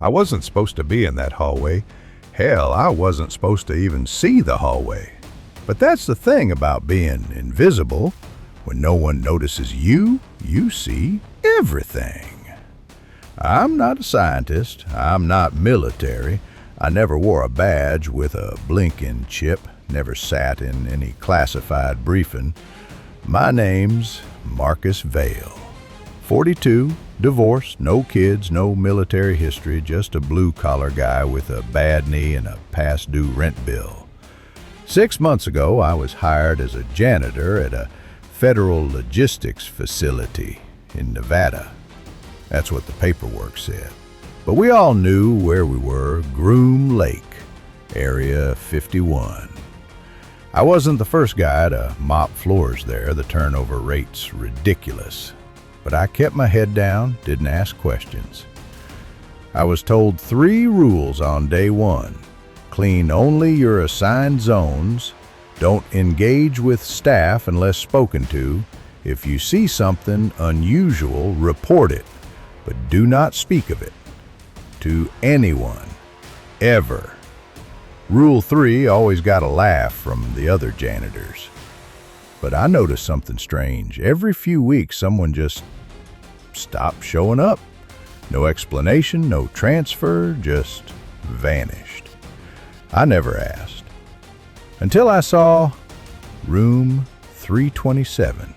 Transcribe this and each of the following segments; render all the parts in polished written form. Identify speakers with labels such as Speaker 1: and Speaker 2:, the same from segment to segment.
Speaker 1: I wasn't supposed to be in that hallway. Hell, I wasn't supposed to even see the hallway. But that's the thing about being invisible. When no one notices you, you see everything. I'm not a scientist. I'm not military. I never wore a badge with a blinking chip. Never sat in any classified briefing. My name's Marcus Vale. 42, divorced, no kids, no military history, just a blue-collar guy with a bad knee and a past-due rent bill. 6 months ago, I was hired as a janitor at a federal logistics facility in Nevada. That's what the paperwork said. But we all knew where we were, Groom Lake, Area 51. I wasn't the first guy to mop floors there. The turnover rate's ridiculous. But I kept my head down, didn't ask questions. I was told 3 rules on day 1. Clean only your assigned zones. Don't engage with staff unless spoken to. If you see something unusual, report it, but do not speak of it to anyone, ever. Rule 3 always got a laugh from the other janitors. But I noticed something strange. Every few weeks, someone just stopped showing up. No explanation, no transfer, just vanished. I never asked. Until I saw room 327.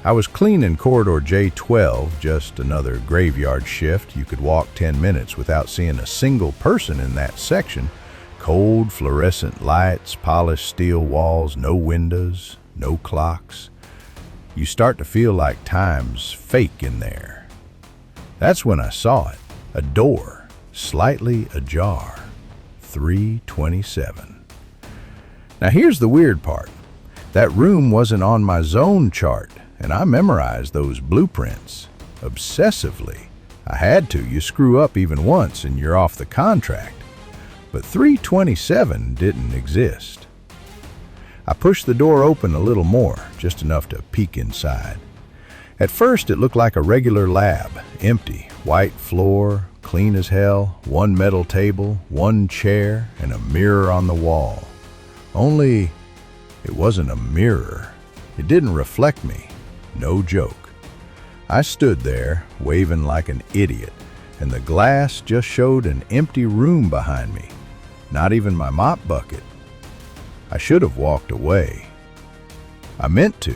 Speaker 1: I was cleaning corridor J12, just another graveyard shift. You could walk 10 minutes without seeing a single person in that section. Cold fluorescent lights, polished steel walls, no windows, no clocks. You start to feel like time's fake in there. That's when I saw it. A door, slightly ajar. 327. Now here's the weird part. That room wasn't on my zone chart, and I memorized those blueprints obsessively. I had to. You screw up even once and you're off the contract. But 327 didn't exist. I pushed the door open a little more, just enough to peek inside. At first it looked like a regular lab, empty, white floor, clean as hell, 1 metal table, 1 chair, and a mirror on the wall. Only it wasn't a mirror. It didn't reflect me. No joke. I stood there, waving like an idiot, and the glass just showed an empty room behind me. Not even my mop bucket. I should have walked away. I meant to,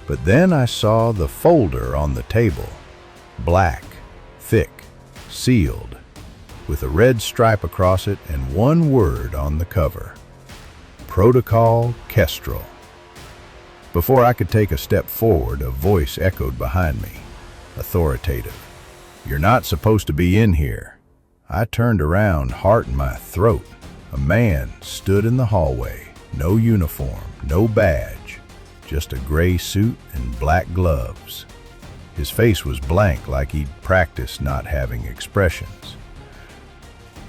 Speaker 1: but then I saw the folder on the table. Black, thick, sealed, with a red stripe across it and 1 word on the cover. Protocol Kestrel. Before I could take a step forward, a voice echoed behind me, authoritative. "You're not supposed to be in here." I turned around, heart in my throat. A man stood in the hallway, no uniform, no badge, just a gray suit and black gloves. His face was blank, like he'd practiced not having expressions.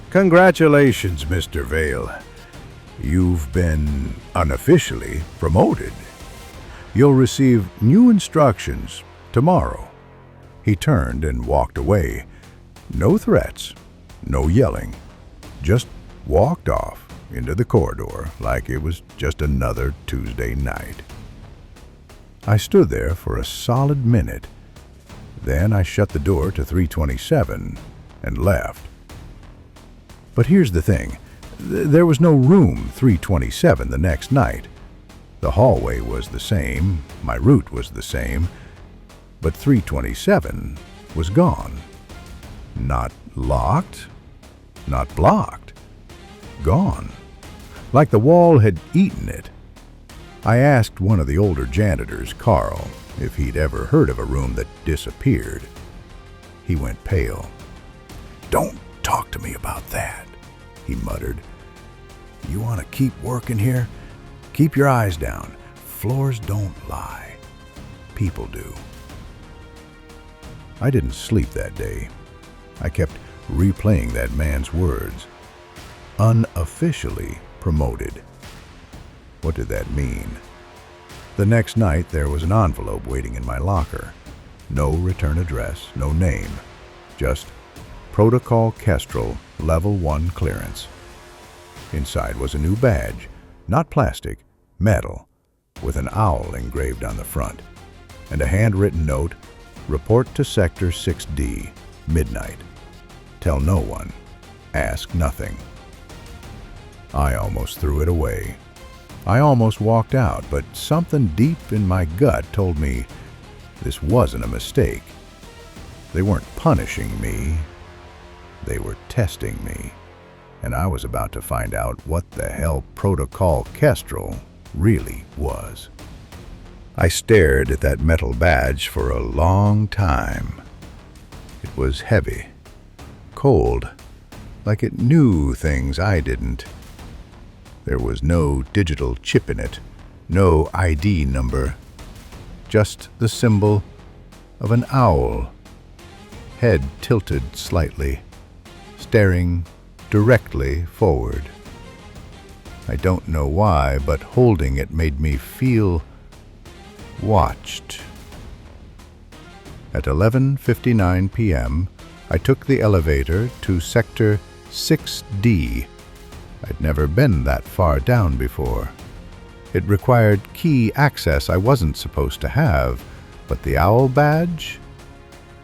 Speaker 1: "Congratulations, Mr. Vale. You've been unofficially promoted. You'll receive new instructions tomorrow." He turned and walked away. No threats, no yelling, just walked off into the corridor like it was just another Tuesday night. I stood there for a solid minute. Then I shut the door to 327 and left. But here's the thing. There was no room 327 the next night. The hallway was the same, my route was the same, but 327 was gone. Not locked, not blocked. Gone. Like the wall had eaten it. I asked one of the older janitors, Carl, if he'd ever heard of a room that disappeared. He went pale. "Don't talk to me about that," he muttered. "You want to keep working here? Keep your eyes down. Floors don't lie. People do." I didn't sleep that day. I kept replaying that man's words. Unofficially promoted. What did that mean? The next night, there was an envelope waiting in my locker. No return address, no name, just Protocol Kestrel, Level 1 clearance. Inside was a new badge, not plastic, metal, with an owl engraved on the front, and a handwritten note, "Report to Sector 6D, midnight. Tell no one. Ask nothing." I almost threw it away. I almost walked out, but something deep in my gut told me this wasn't a mistake. They weren't punishing me. They were testing me, and I was about to find out what the hell Protocol Kestrel really was. I stared at that metal badge for a long time. It was heavy, cold, like it knew things I didn't. There was no digital chip in it, no ID number, just the symbol of an owl, head tilted slightly, staring directly forward. I don't know why, but holding it made me feel watched. At 11:59 p.m., I took the elevator to Sector 6D. I'd never been that far down before. It required key access I wasn't supposed to have, but the owl badge?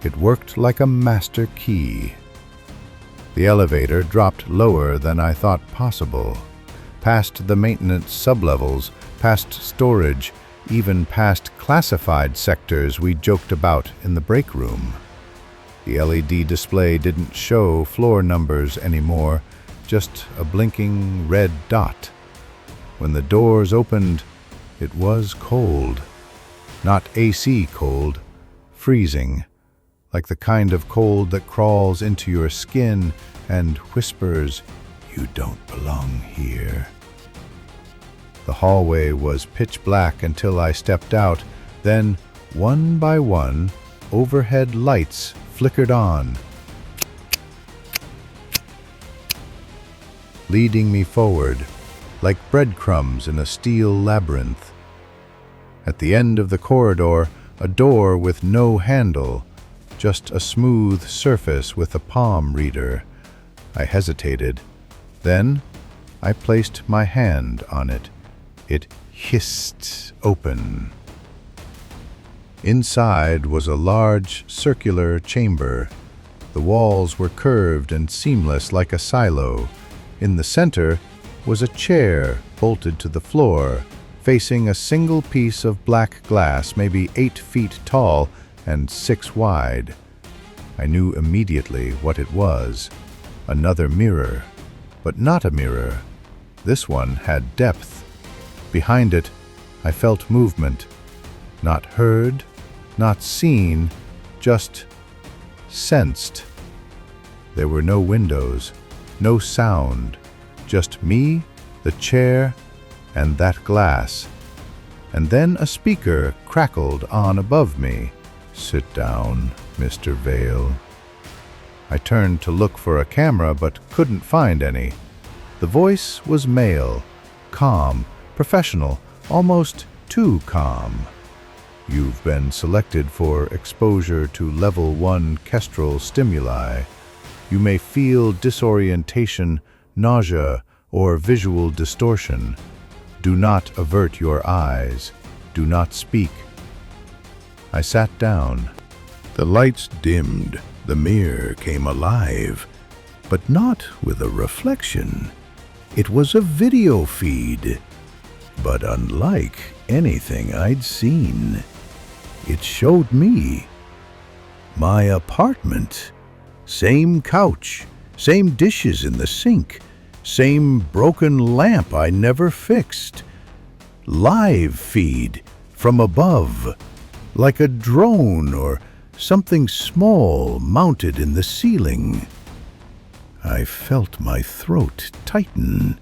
Speaker 1: It worked like a master key. The elevator dropped lower than I thought possible, past the maintenance sublevels, past storage, even past classified sectors we joked about in the break room. The LED display didn't show floor numbers anymore, just a blinking red dot. When the doors opened, it was cold. Not AC cold, freezing, like the kind of cold that crawls into your skin and whispers, "You don't belong here." The hallway was pitch black until I stepped out. Then, one by one, overhead lights flickered on, leading me forward, like breadcrumbs in a steel labyrinth. At the end of the corridor, a door with no handle, just a smooth surface with a palm reader. I hesitated. Then I placed my hand on it. It hissed open. Inside was a large circular chamber. The walls were curved and seamless like a silo. In the center was a chair bolted to the floor, facing a single piece of black glass, maybe 8 feet tall and 6 wide. I knew immediately what it was. Another mirror, but not a mirror. This one had depth. Behind it, I felt movement. Not heard, not seen, just sensed. There were no windows, no sound, just me, the chair, and that glass. And then a speaker crackled on above me. "Sit down, Mr. Vale." I turned to look for a camera but couldn't find any. The voice was male, calm, professional, almost too calm. "You've been selected for exposure to Level 1 Kestrel stimuli. You may feel disorientation, nausea, or visual distortion. Do not avert your eyes. Do not speak." I sat down. The lights dimmed. The mirror came alive, but not with a reflection. It was a video feed, but unlike anything I'd seen. It showed me my apartment. Same couch, same dishes in the sink, same broken lamp I never fixed. Live feed from above, like a drone or something small mounted in the ceiling. I felt my throat tighten.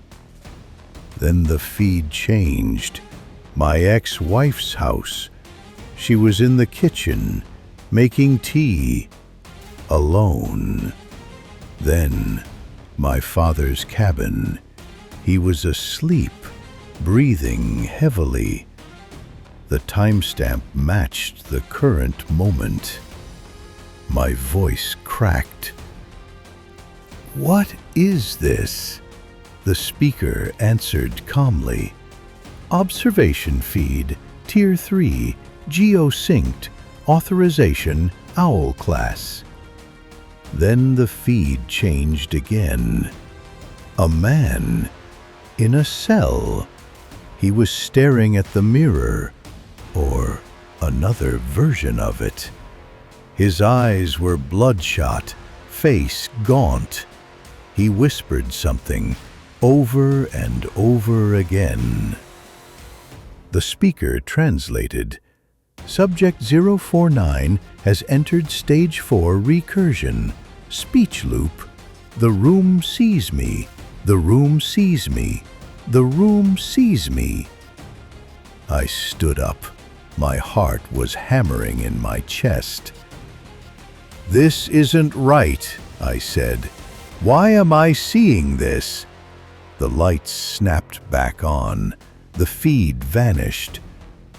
Speaker 1: Then the feed changed. My ex-wife's house. She was in the kitchen, making tea, alone. Then, my father's cabin. He was asleep, breathing heavily. The timestamp matched the current moment. My voice cracked. "What is this?" The speaker answered calmly. "Observation feed, Tier 3, geo-synced, authorization, Owl class." Then the feed changed again. A man in a cell. He was staring at the mirror, or another version of it. His eyes were bloodshot, face gaunt. He whispered something over and over again. The speaker translated, "Subject 049 has entered Stage 4 recursion. Speech loop. The room sees me. The room sees me. The room sees me." I stood up. My heart was hammering in my chest. "This isn't right," I said. "Why am I seeing this?" The lights snapped back on. The feed vanished.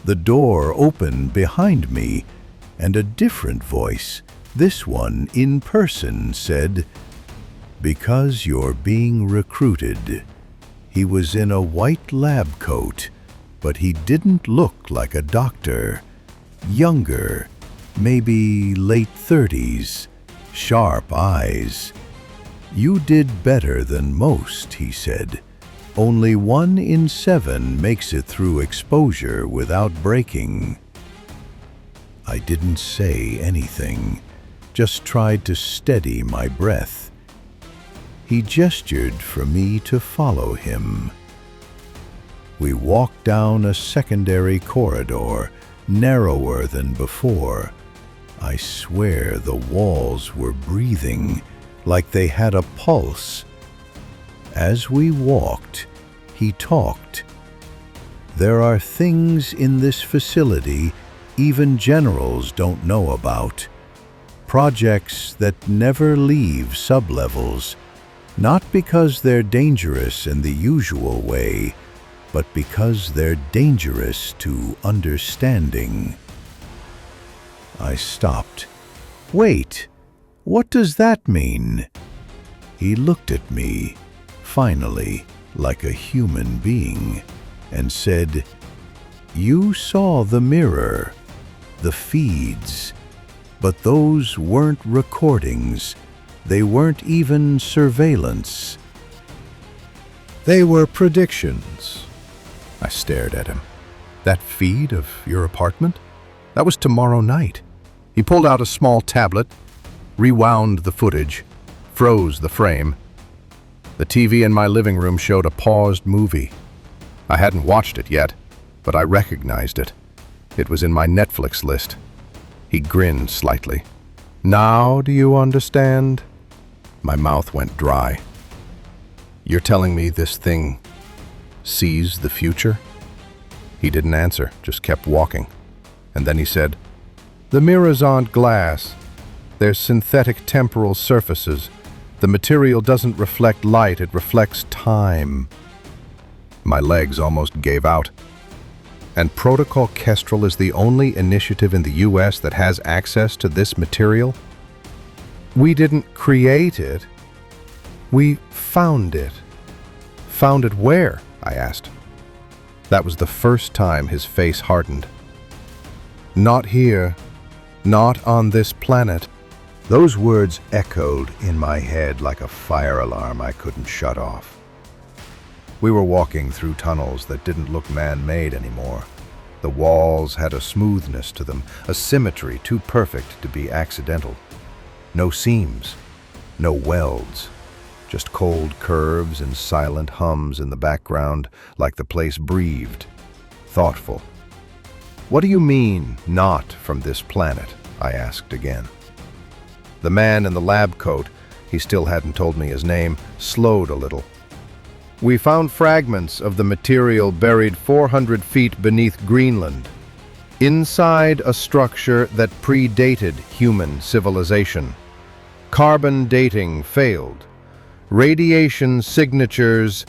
Speaker 1: The door opened behind me, and a different voice, this one in person, said, "Because you're being recruited." He was in a white lab coat, but he didn't look like a doctor. Younger, maybe late 30s, sharp eyes. "You did better than most," he said. "Only 1 in 7 makes it through exposure without breaking." I didn't say anything, just tried to steady my breath. He gestured for me to follow him. We walked down a secondary corridor, narrower than before. I swear the walls were breathing, like they had a pulse. As we walked, he talked. "There are things in this facility even generals don't know about. Projects that never leave sublevels, not because they're dangerous in the usual way, but because they're dangerous to understanding." I stopped. "Wait, what does that mean?" He looked at me, finally, like a human being, and said, "You saw the mirror, the feeds, but those weren't recordings. They weren't even surveillance. They were predictions." I stared at him. "That feed of your apartment? That was tomorrow night." He pulled out a small tablet, rewound the footage, froze the frame. The TV in my living room showed a paused movie. I hadn't watched it yet, but I recognized it. It was in my Netflix list. He grinned slightly. "Now do you understand?" My mouth went dry. "You're telling me this thing sees the future?" He didn't answer, just kept walking. And then he said, "The mirrors aren't glass. They're synthetic temporal surfaces. The material doesn't reflect light, it reflects time." My legs almost gave out. "And Protocol Kestrel is the only initiative in the US that has access to this material?" "We didn't create it. We found it." "Found it where?" I asked. That was the first time his face hardened. "Not here. Not on this planet." Those words echoed in my head like a fire alarm I couldn't shut off. We were walking through tunnels that didn't look man-made anymore. The walls had a smoothness to them, a symmetry too perfect to be accidental. No seams, no welds, just cold curves and silent hums in the background, like the place breathed, thoughtful. "What do you mean, not from this planet?" I asked again. The man in the lab coat, he still hadn't told me his name, slowed a little. "We found fragments of the material buried 400 feet beneath Greenland, inside a structure that predated human civilization. Carbon dating failed. Radiation signatures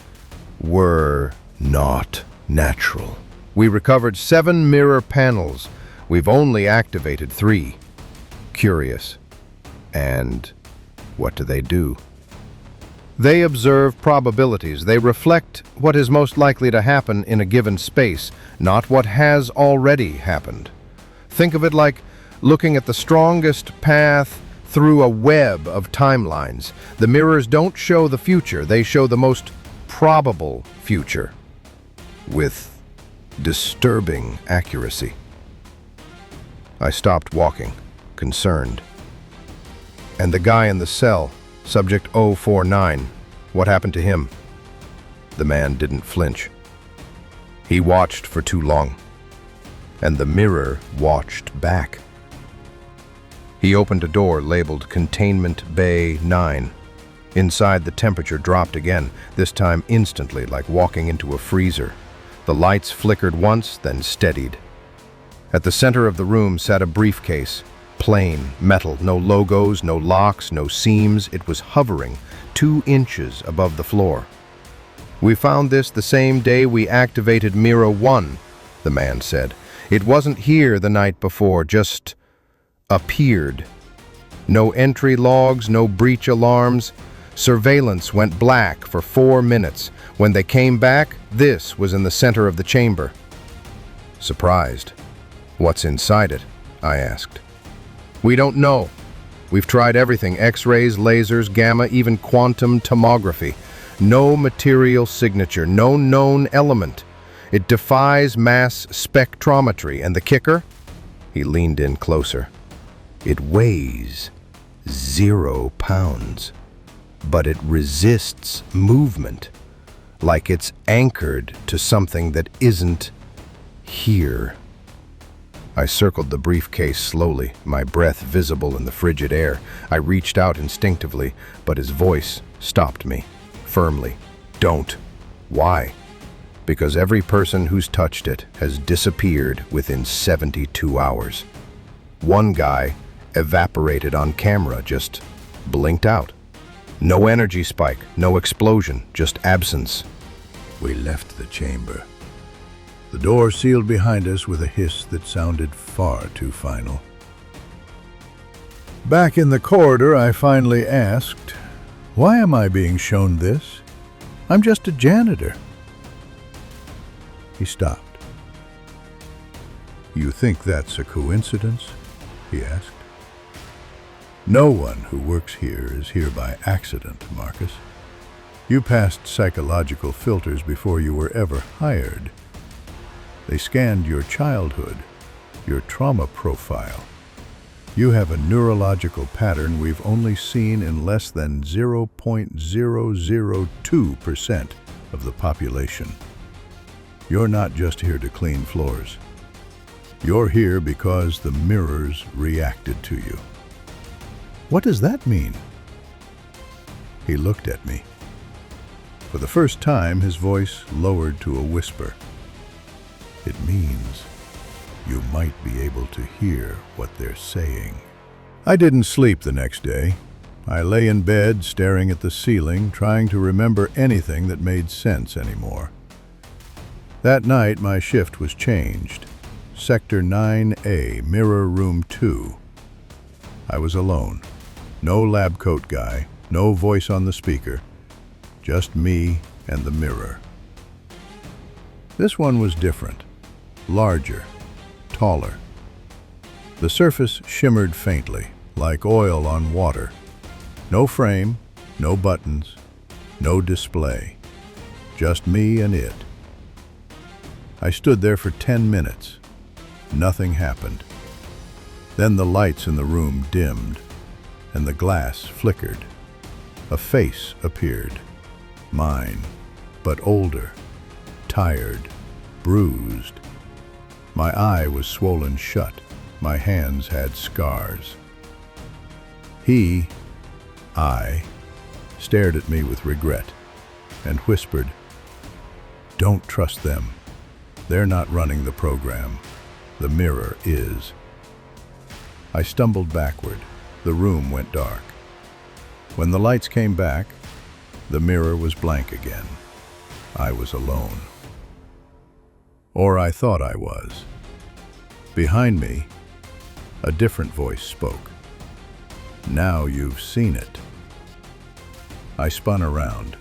Speaker 1: were not natural. We recovered 7 mirror panels. We've only activated 3. Curious. And what do they do?"
Speaker 2: They observe probabilities. They reflect what is most likely to happen in a given space, not what has already happened. Think of it like looking at the strongest path through a web of timelines. The mirrors don't show the future, they show the most probable future with disturbing accuracy. I stopped walking, concerned. And the guy in the cell, subject 049, what happened to him? The man didn't flinch. He watched for too long, and the mirror watched back. He opened a door labeled Containment Bay 9. Inside, the temperature dropped again, this time instantly, like walking into a freezer. The lights flickered once, then steadied. At the center of the room sat a briefcase, plain, metal, no logos, no locks, no seams. It was hovering 2 inches above the floor. "We found this the same day we activated Mirror 1, the man said. "It wasn't here the night before, just appeared. No entry logs, no breach alarms. Surveillance went black for 4 minutes. When they came back, this was in the center of the chamber." Surprised. "What's inside it?" I asked. "We don't know. We've tried everything, X-rays, lasers, gamma, even quantum tomography. No material signature, no known element. It defies mass spectrometry, and the kicker?" He leaned in closer. "It weighs 0 pounds, but it resists movement, like it's anchored to something that isn't here." I circled the briefcase slowly, my breath visible in the frigid air. I reached out instinctively, but his voice stopped me, firmly. "Don't." "Why?" "Because every person who's touched it has disappeared within 72 hours. One guy evaporated on camera, just blinked out. No energy spike, no explosion, just absence."
Speaker 1: We left the chamber. The door sealed behind us with a hiss that sounded far too final. Back in the corridor, I finally asked, "Why am I being shown this? I'm just a janitor." He stopped. "You think that's a coincidence?" he asked. "No one who works here is here by accident, Marcus. You passed psychological filters before you were ever hired. They scanned your childhood, your trauma profile. You have a neurological pattern we've only seen in less than 0.002% of the population. You're not just here to clean floors. You're here because the mirrors reacted to you." "What does that mean?" He looked at me. For the first time, his voice lowered to a whisper. "It means you might be able to hear what they're saying." I didn't sleep the next day. I lay in bed, staring at the ceiling, trying to remember anything that made sense anymore. That night, my shift was changed. Sector 9A, Mirror Room 2. I was alone. No lab coat guy, no voice on the speaker. Just me and the mirror. This one was different. Larger, taller. The surface shimmered faintly, like oil on water. No frame, no buttons, no display. Just me and it. I stood there for 10 minutes. Nothing happened. Then the lights in the room dimmed, and the glass flickered. A face appeared. Mine, but older, tired, bruised. My eye was swollen shut. My hands had scars. I, stared at me with regret and whispered, "Don't trust them. They're not running the program. The mirror is." I stumbled backward. The room went dark. When the lights came back, the mirror was blank again. I was alone. Or I thought I was. Behind me, a different voice spoke. "Now you've seen it." I spun around.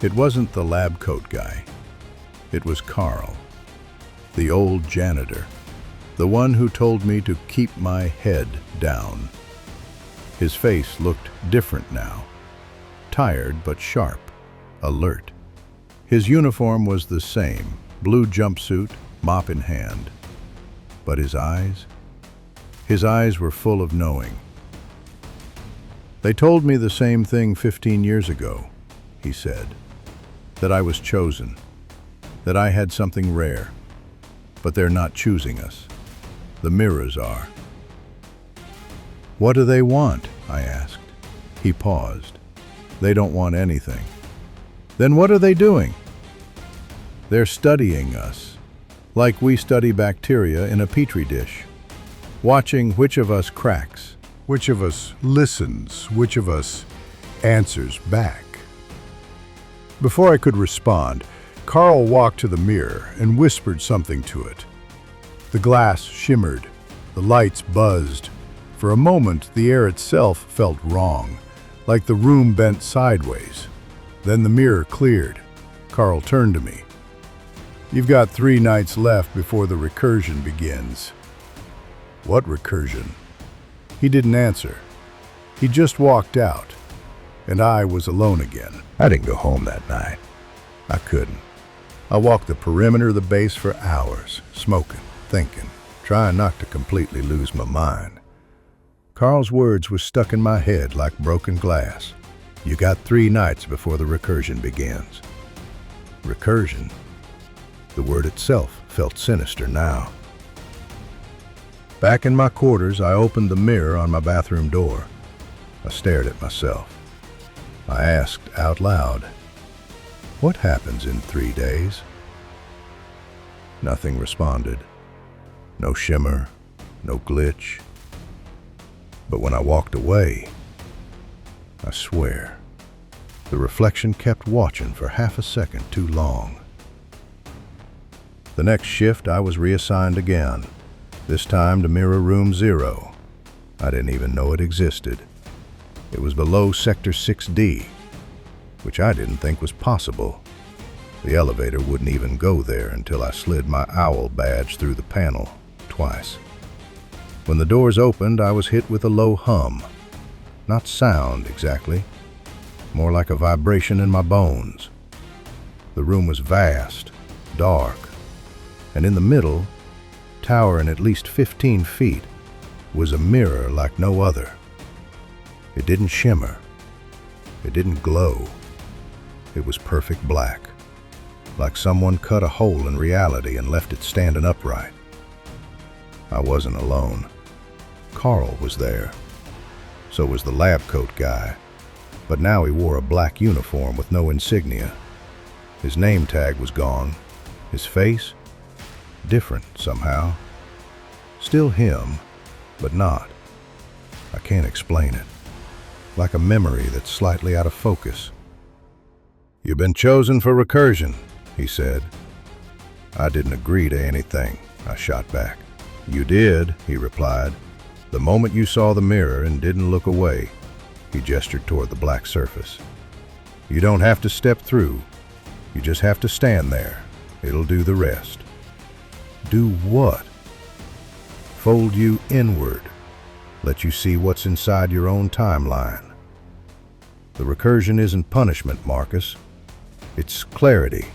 Speaker 1: It wasn't the lab coat guy. It was Carl, the old janitor, the one who told me to keep my head down. His face looked different now, tired but sharp, alert. His uniform was the same, blue jumpsuit, mop in hand. But his eyes were full of knowing. "They told me the same thing 15 years ago," he said, "that I was chosen, that I had something rare. But they're not choosing us. The mirrors are." "What do they want?" I asked. He paused. "They don't want anything." "Then what are they doing?" "They're studying us, like we study bacteria in a petri dish, watching which of us cracks, which of us listens, which of us answers back." Before I could respond, Carl walked to the mirror and whispered something to it. The glass shimmered, the lights buzzed. For a moment, the air itself felt wrong, like the room bent sideways. Then the mirror cleared. Carl turned to me. "You've got 3 nights left before the recursion begins." "What recursion?" He didn't answer. He just walked out, and I was alone again. I didn't go home that night. I couldn't. I walked the perimeter of the base for hours, smoking, thinking, trying not to completely lose my mind. Carl's words were stuck in my head like broken glass. "You got 3 nights before the recursion begins." Recursion? The word itself felt sinister now. Back in my quarters, I opened the mirror on my bathroom door. I stared at myself. I asked out loud, "What happens in 3 days?" Nothing responded. No shimmer, no glitch. But when I walked away, I swear, the reflection kept watching for half a second too long. The next shift, I was reassigned again, this time to Mirror Room 0. I didn't even know it existed. It was below Sector 6D, which I didn't think was possible. The elevator wouldn't even go there until I slid my owl badge through the panel twice. When the doors opened, I was hit with a low hum. Not sound, exactly. More like a vibration in my bones. The room was vast, dark, and in the middle, towering at least 15 feet, was a mirror like no other. It didn't shimmer. It didn't glow. It was perfect black, like someone cut a hole in reality and left it standing upright. I wasn't alone. Carl was there. So was the lab coat guy, but now he wore a black uniform with no insignia. His name tag was gone. His face? Different somehow. Still him, but not. I can't explain it. Like a memory that's slightly out of focus. "You've been chosen for recursion," he said. I didn't agree to anything, I shot back. "You did," he replied. "The moment you saw the mirror and didn't look away." He gestured toward the black surface. "You don't have to step through. You just have to stand there. It'll do the rest." "Do what?" "Fold you inward. Let you see what's inside your own timeline. The recursion isn't punishment, Marcus. It's clarity."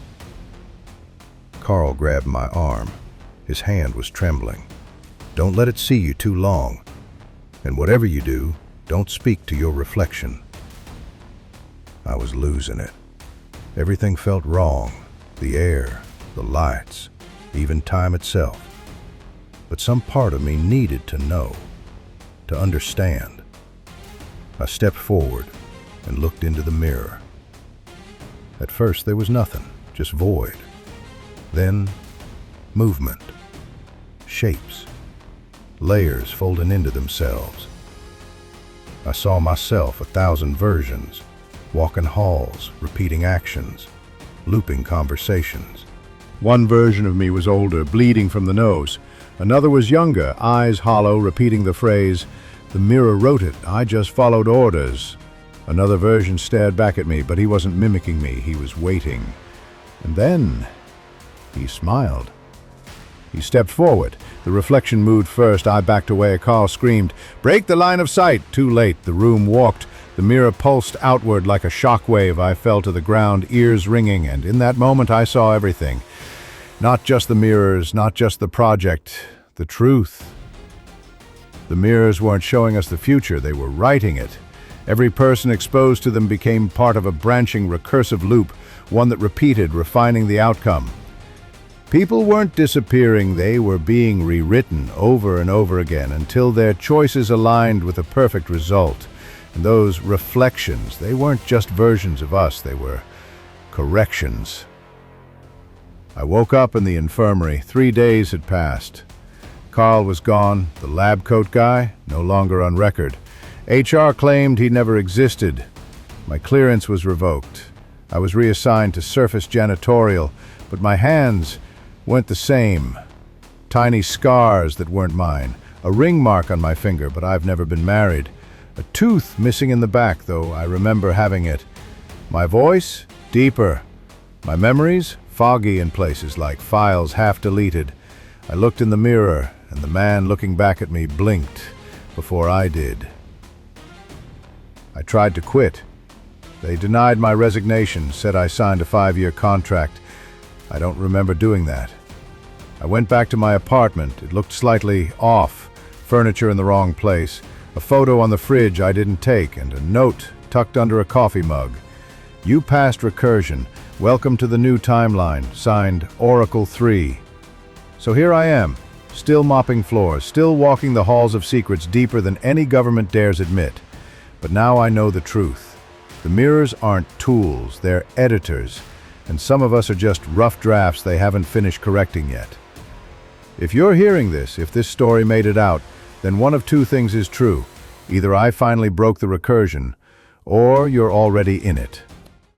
Speaker 1: Carl grabbed my arm. His hand was trembling. "Don't let it see you too long. And whatever you do, don't speak to your reflection." I was losing it. Everything felt wrong. The air, the lights, even time itself. But some part of me needed to know, to understand. I stepped forward and looked into the mirror. At first there was nothing, just void. Then movement, shapes, layers folding into themselves. I saw myself 1,000 versions, walking halls, repeating actions, looping conversations. One version of me was older, bleeding from the nose. Another was younger, eyes hollow, repeating the phrase, "The mirror wrote it, I just followed orders." Another version stared back at me, but he wasn't mimicking me, he was waiting. And then he smiled. He stepped forward. The reflection moved first. I backed away. Carl screamed, "Break the line of sight!" Too late. The room walked. The mirror pulsed outward like a shockwave. I fell to the ground, ears ringing, and in that moment I saw everything. Not just the mirrors, not just the project, the truth. The mirrors weren't showing us the future, they were writing it. Every person exposed to them became part of a branching recursive loop, one that repeated, refining the outcome. People weren't disappearing, they were being rewritten over and over again until their choices aligned with a perfect result. And those reflections, they weren't just versions of us, they were corrections. I woke up in the infirmary. 3 days had passed. Carl was gone, the lab coat guy, no longer on record. HR claimed he never existed. My clearance was revoked. I was reassigned to surface janitorial, but my hands weren't the same. Tiny scars that weren't mine. A ring mark on my finger, but I've never been married. A tooth missing in the back, though I remember having it. My voice? Deeper. My memories? Foggy in places, like files half deleted. I looked in the mirror, and the man looking back at me blinked before I did. I tried to quit. They denied my resignation, said I signed a 5-year contract. I don't remember doing that. I went back to my apartment. It looked slightly off. Furniture in the wrong place. A photo on the fridge I didn't take, and a note tucked under a coffee mug. "You passed Recursion. Welcome to the new timeline." Signed, Oracle 3. So here I am, still mopping floors, still walking the halls of secrets deeper than any government dares admit. But now I know the truth. The mirrors aren't tools, they're editors, and some of us are just rough drafts they haven't finished correcting yet. If you're hearing this, if this story made it out, then one of two things is true. Either I finally broke the recursion, or you're already in it.